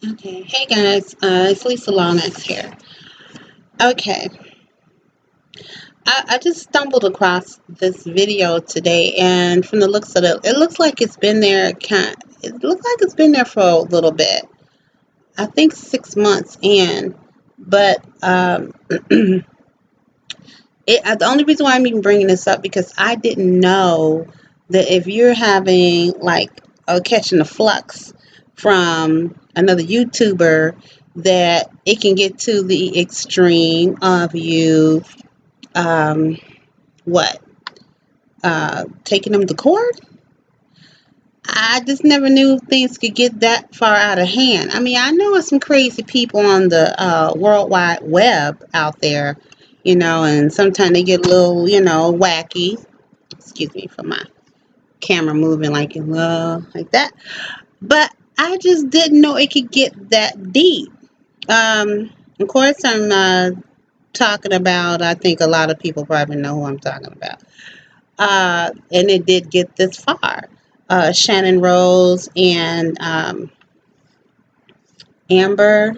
Okay, hey guys, it's Lisa Lomax here. Okay, I just stumbled across this video today, and from the looks of it looks like it's been there. It looks like it's been there for a little bit. I think 6 months in, but the only reason why I'm even bringing this up because I didn't know that if you're having like catching a flux from another YouTuber, that it can get to the extreme of you um, what taking them to court. I just never knew things could get that far out of hand. I mean, I know there's some crazy people on the World Wide Web out there, and sometimes they get a little, wacky. Excuse me for my camera moving like that. But I just didn't know it could get that deep. Of course, I'm talking about. I think a lot of people probably know who I'm talking about. And it did get this far. Shannon Rose and Amber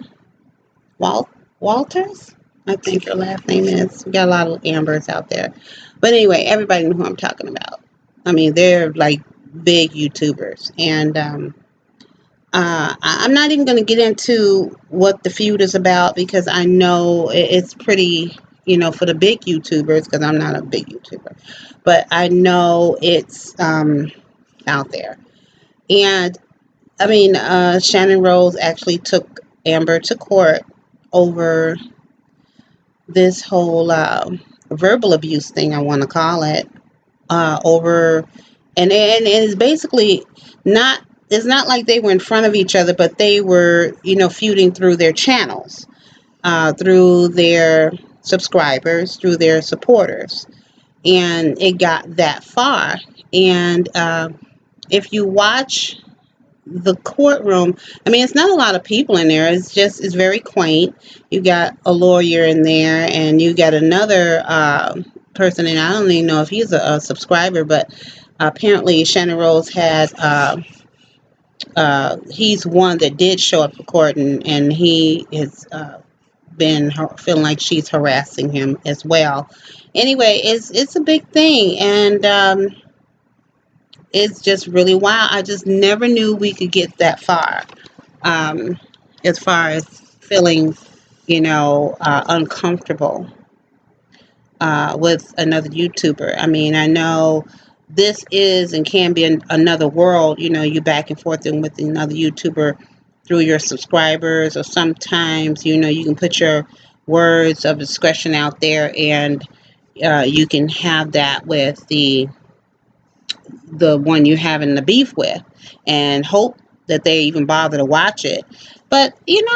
Wal- Walters, I think her last name is. We got a lot of Ambers out there. But anyway, everybody knows who I'm talking about. I mean, they're like big YouTubers. And I'm not even going to get into what the feud is about because I know it's pretty, for the big YouTubers, because I'm not a big YouTuber. But I know it's out there. And I mean, Shannon Rose actually took Amber to court over this whole verbal abuse thing, I want to call it, over, and it's basically not. It's not like they were in front of each other, but they were, feuding through their channels, through their subscribers, through their supporters, and it got that far. And if you watch the courtroom, I mean, it's not a lot of people in there. It's very quaint. You got a lawyer in there, and you got another person, and I don't even know if he's a subscriber, but apparently Shannon Rose had. He's one that did show up for court, and he has been feeling like she's harassing him as well. Anyway, it's a big thing, and it's just really wild. I just never knew we could get that far, um, as far as feeling, uncomfortable with another YouTuber. I mean, I know this is and can be another world. You back and forth with another YouTuber through your subscribers, or sometimes, you can put your words of discretion out there, and you can have that with the one you're having the beef with, and hope that they even bother to watch it. But even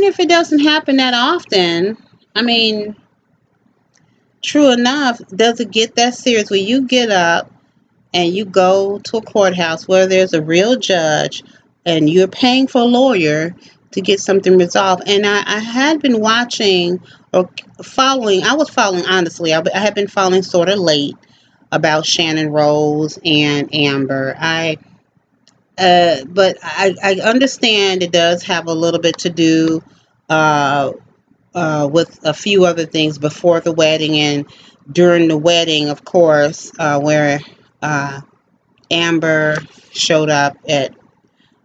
if it doesn't happen that often, I mean, true enough, does it get that serious where you get up and you go to a courthouse where there's a real judge and you're paying for a lawyer to get something resolved? And I had been watching or following, I was following, honestly, I had been following sort of late about Shannon Rose and Amber. But I understand it does have a little bit to do uh, with a few other things before the wedding and during the wedding, of course, where uh, Amber showed up at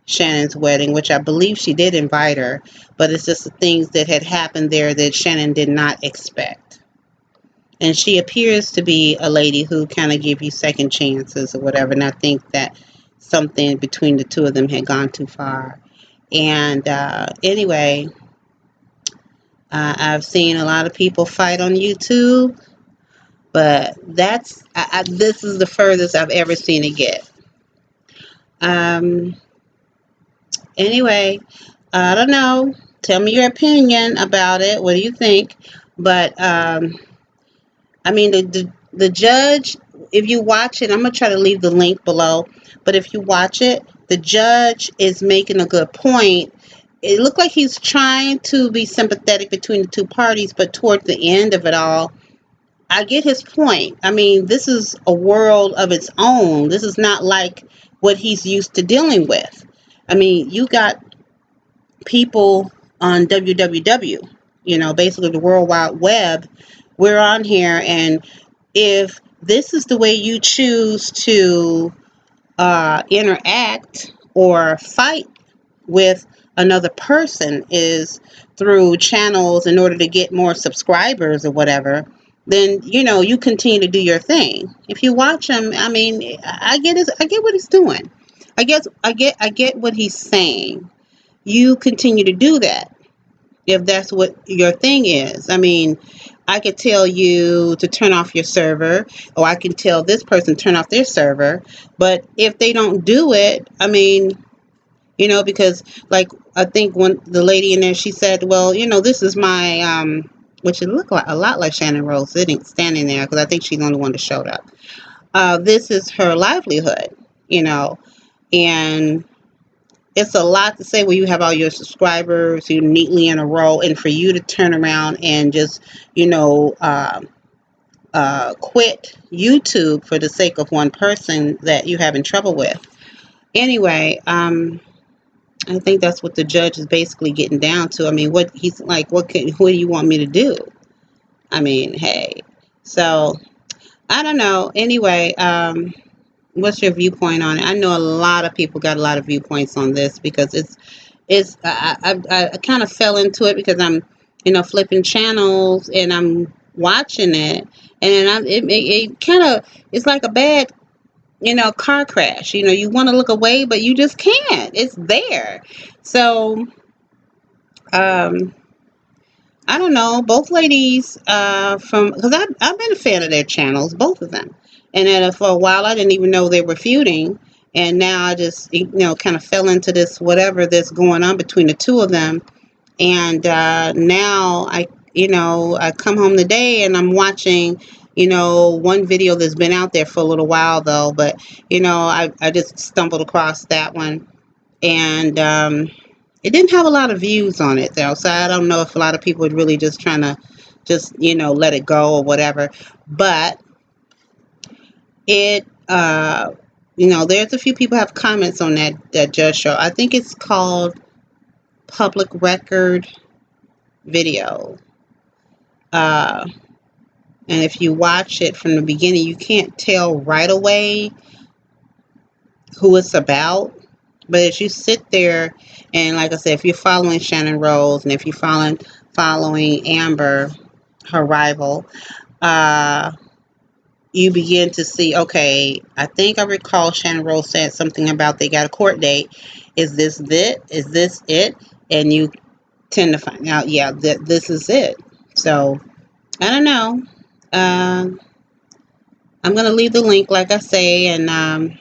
Shannon's wedding, which I believe she did invite her, but it's just the things that had happened there that Shannon did not expect. And she appears to be a lady who kind of give you second chances or whatever. And I think that something between the two of them had gone too far. And anyway, I've seen a lot of people fight on YouTube, but this is the furthest I've ever seen it get. Um, anyway, I don't know. Tell me your opinion about it. What do you think? But I mean, the judge, if you watch it, I'm going to try to leave the link below. But if you watch it, the judge is making a good point. It looked like he's trying to be sympathetic between the two parties, but toward the end of it all, I get his point. I mean, this is a world of its own. This is not like what he's used to dealing with. I mean, you got people on www, basically the World Wide Web, we're on here, and if this is the way you choose to interact or fight with another person is through channels in order to get more subscribers or whatever, then you continue to do your thing. If you watch him, I mean, I get what he's doing. I get what he's saying. You continue to do that if that's what your thing is. I mean, I could tell you to turn off your server, or I can tell this person turn off their server, but if they don't do it, I mean, because like I think when the lady in there, she said, well, this is my which it looked like a lot like Shannon Rose standing there, because I think she's the only one that showed up. This is her livelihood, and it's a lot to say when you have all your subscribers you neatly in a row, and for you to turn around and just quit YouTube for the sake of one person that you having trouble with. Anyway, I think that's what the judge is basically getting down to. I mean, what he's like, what do you want me to do? I mean, hey. So, I don't know. Anyway, what's your viewpoint on it? I know a lot of people got a lot of viewpoints on this, because I kind of fell into it because I'm, flipping channels and I'm watching it, and then it kind of, it's like a bad car crash. You want to look away, but you just can't. It's there. So, I don't know. Both ladies, because I've been a fan of their channels, both of them. And then for a while, I didn't even know they were feuding. And now I just, kind of fell into this, whatever that's going on between the two of them. And now I come home today and I'm watching, one video that's been out there for a little while though, but I just stumbled across that one, and it didn't have a lot of views on it though, so I don't know if a lot of people are really just trying to just let it go or whatever. But it there's a few people have comments on that judge show. I think it's called Public Record Video. And if you watch it from the beginning, you can't tell right away who it's about. But as you sit there, and like I said, if you're following Shannon Rose, and if you're following Amber, her rival, you begin to see, okay, I think I recall Shannon Rose said something about they got a court date. Is this it? Is this it? And you tend to find out, yeah, this is it. So, I don't know. I'm going to leave the link, like I say, and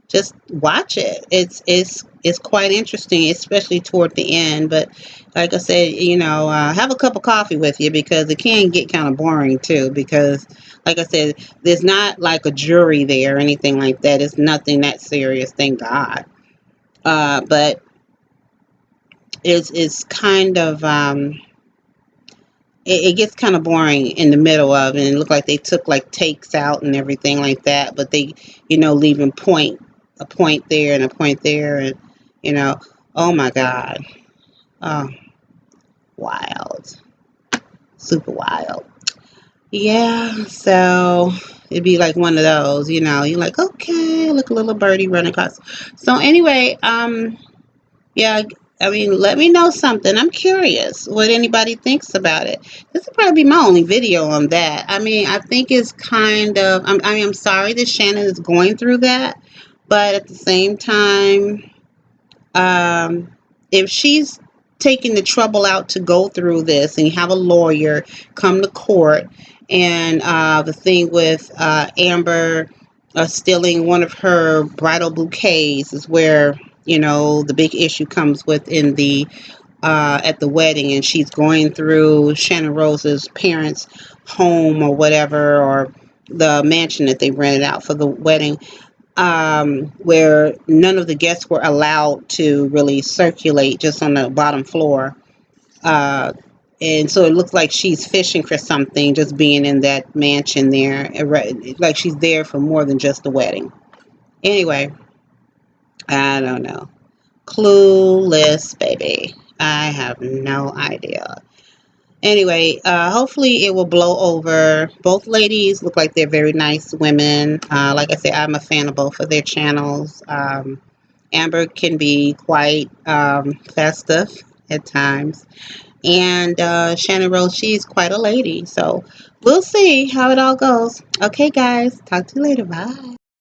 just watch it. It's quite interesting, especially toward the end. But like I said, have a cup of coffee with you, because it can get kind of boring too. Because like I said, there's not like a jury there or anything like that. It's nothing that serious, thank God. But it's kind of it gets kind of boring in the middle of it, and it looked like they took like takes out and everything like that, but they leaving a point there and a point there, and oh my God, oh, wild, super wild. Yeah, so it'd be like one of those, you're like, okay, look, a little birdie running across. So anyway, yeah, I mean, let me know something. I'm curious what anybody thinks about it. This will probably be my only video on that. I mean, I think it's kind of, I'm sorry that Shannon is going through that, but at the same time, if she's taking the trouble out to go through this, and you have a lawyer come to court, and the thing with Amber stealing one of her bridal bouquets is where the big issue comes with in the at the wedding, and she's going through Shannon Rose's parents' home or whatever, or the mansion that they rented out for the wedding, where none of the guests were allowed to really circulate, just on the bottom floor. And so it looks like she's fishing for something, just being in that mansion there, like she's there for more than just the wedding. Anyway, I don't know. Clueless, baby. I have no idea. Anyway, hopefully it will blow over. Both ladies look like they're very nice women. Like I said, I'm a fan of both of their channels. Amber can be quite festive at times. And Shannon Rose, she's quite a lady. So we'll see how it all goes. Okay, guys. Talk to you later. Bye.